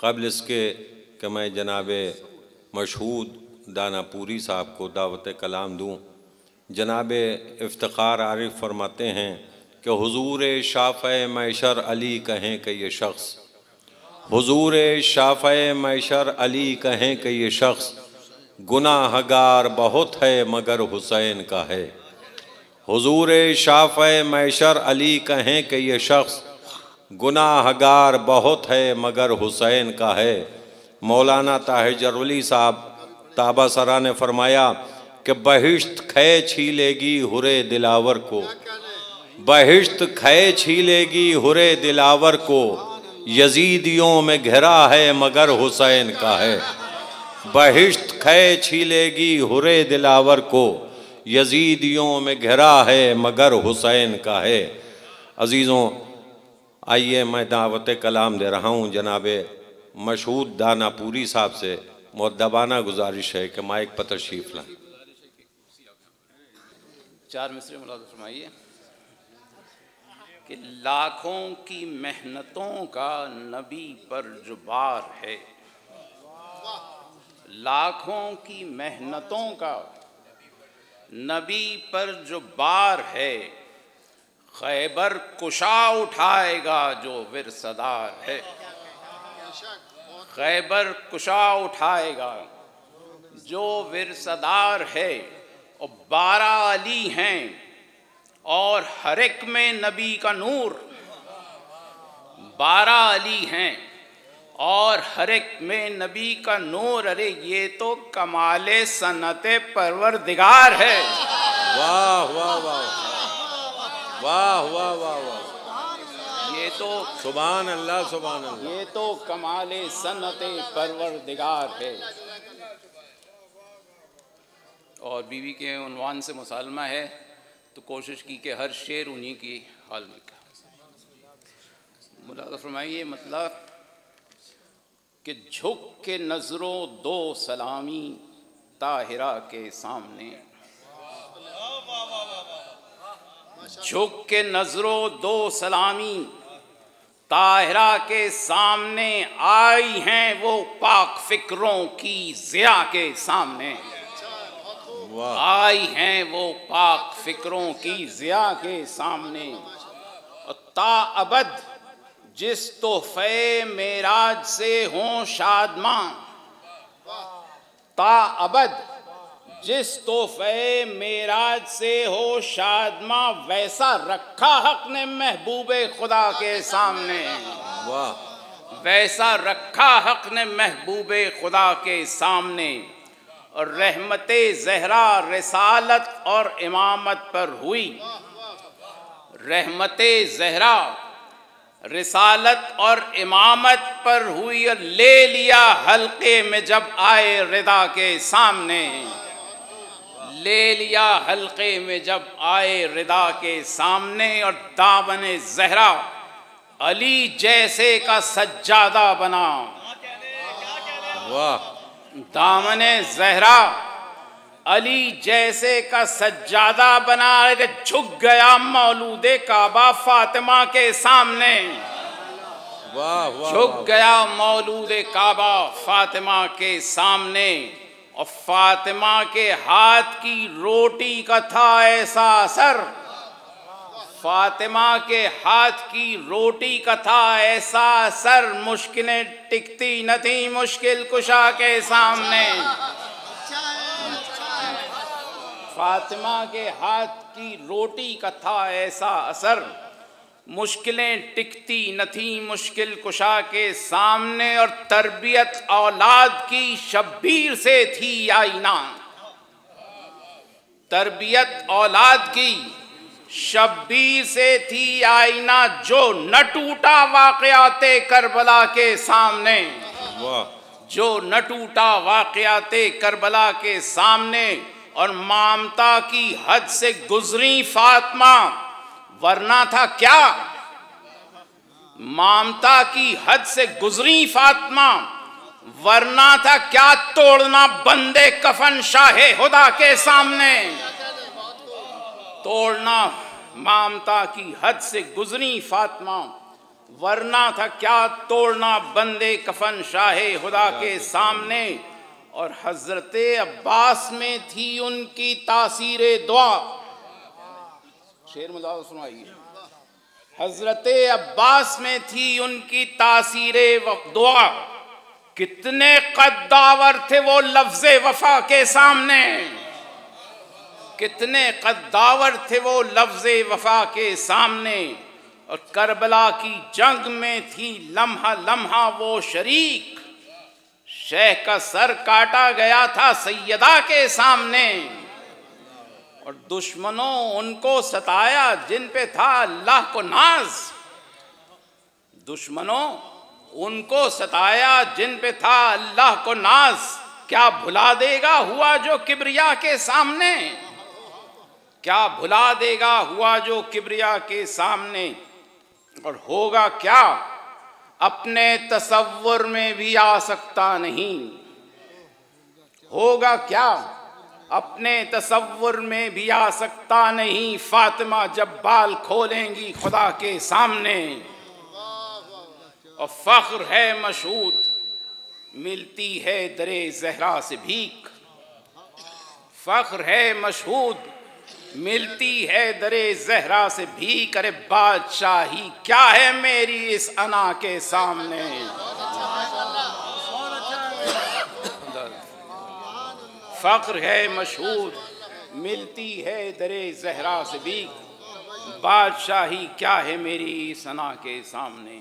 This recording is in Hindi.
क़ब्ल इसके कि मैं जनाब मशहूद दानापुरी साहब को दावत कलाम दूँ, जनाब इफ्तिखार आरिफ फरमाते हैं कि हुजूर शाफ़े मैशर अली कहें कि ये शख्स, हुजूर शाफ़े मैशर अली कहें कि ये शख्स गुनाहगार बहुत है मगर हुसैन का है। हुजूर शाफ़े मैशर अली कहें कि ये शख्स गुनाहगार बहुत है मगर हुसैन का है। मौलाना ताहिर जरवली साहब ताबासरा ने फरमाया कि बहिश्त खे छीलेगी हुरे दिलावर को, बहिश्त खे छीलेगी हुरे दिलावर को, यजीदियों में घिरा है मगर हुसैन का है। बहिश्त खे छीलेगी हुरे दिलावर को, यजीदियों में घिरा है मगर हुसैन का है। अजीज़ों, आइए मैं दावत कलाम दे रहा हूँ जनाब मशहूद दानापुरी साहब से। मुअद्दबाना गुजारिश है कि माइक पर तशरीफ़ लाएं। 4 मिसरे मुलाज़ा फरमाइए कि लाखों की मेहनतों का नबी पर जो बार है, लाखों की मेहनतों का नबी पर जो बार है, खैबर कुशा उठाएगा जो विरसदार है। खैबर कुशा उठाएगा जो विरसदार है। और 12 अली हैं और हर एक में नबी का नूर। 12 अली हैं और हर एक में नबी का नूर। अरे ये तो कमाले सनते परवरदिगार है। वाह वाह वाह वाह वाह वाह वाह, ये तो सुभान अल्लाह सुभान अल्लाह, ये तो कमाले सनते परवरदिगार है। और बीवी के उन्वान से मुसालमा है तो कोशिश की कि हर शेर उन्हीं की हाल में का। मुलाज़ा फरमाइए मतलब कि झुक के नज़रों दो सलामी ताहिरा के सामने, झुक के नज़रों दो सलामी ताहिरा के सामने, आई हैं वो पाक फिक्रों की ज़िया के सामने। आई हैं वो पाक फिक्रों की ज़िया के सामने। ता अबद जिस तोहफ़े मेराज से हों शादमां, ता अबद जिस तोहफ़े मेराज से हो शादमां, वैसा रखा हक़ ने महबूबे खुदा के सामने। वाह, वैसा रखा हक़ ने महबूबे खुदा के सामने। और रहमते ज़हरा रिसालत और इमामत पर हुई। रहमते ज़हरा रिसालत और इमामत पर हुई। और ले लिया हल्के में जब आए रिदा के सामने, ले लिया हल्के में जब आए रिदा के सामने। और दामन ज़हरा अली जैसे का सज्जादा बना। वाह, दामन ज़हरा अली जैसे का सज्जादा बना। झुक गया मौलूदे काबा फातिमा के सामने। वाह वाह, झुक गया मौलूदे काबा फातिमा के सामने। और फातिमा के हाथ की रोटी का था ऐसा असर। फातिमा के हाथ की रोटी का था ऐसा असर। मुश्किलें टिकती न थी मुश्किल कुशा के सामने। फातिमा के हाथ की रोटी का था ऐसा असर। मुश्किलें टिकती न थी मुश्किल कुशा के सामने। और तरबियत औलाद की शब्बीर से थी आईना। तरबियत औलाद की शब्बीर से थी आईना। जो न टूटा वाक़याते करबला के सामने। वाह, जो न टूटा वाक़याते करबला के सामने। और ममता की हद से गुजरी फातिमा, वरना था क्या। ममता की हद से गुजरी फातिमा, वरना था क्या। तोड़ना बंदे कफन शाहे खुदा के सामने। तोड़ना ममता की हद से गुजरी फातिमा, वरना था क्या तोड़ना बंदे कफन शाहे खुदा के सामने। और हजरत अब्बास में थी उनकी तासीरे दुआ। शेर मुलाज़ सुनाइए। हजरत अब्बास में थी उनकी तासीरे दुआ, कितने कद्दावर थे वो लफ्ज़े वफा के सामने, कितने कद्दावर थे वो लफ्ज़े वफा के सामने। और करबला की जंग में थी लम्हा लम्हा वो शरीक, शेख का सर काटा गया था सैयदा के सामने। और दुश्मनों उनको सताया जिन पे था अल्लाह को नाज, दुश्मनों उनको सताया जिन पे था अल्लाह को नाज। क्या भुला देगा हुआ जो किब्रिया के सामने, क्या भुला देगा हुआ जो किब्रिया के सामने। और होगा क्या अपने तसव्वुर में भी आ सकता नहीं, होगा क्या अपने तसव्वुर में भी आ सकता नहीं। फातिमा जब बाल खोलेंगी खुदा के सामने। और फख्र है मशहूद मिलती है दरे ज़हरा से भीख, फख्र है मशहूद मिलती है दरे ज़हरा से भीख। अरे बादशाही क्या है मेरी इस अना के सामने। फख्र है मशहूर मिलती है दरे ज़हरा से भीख, बादशाही क्या है मेरी सना के सामने।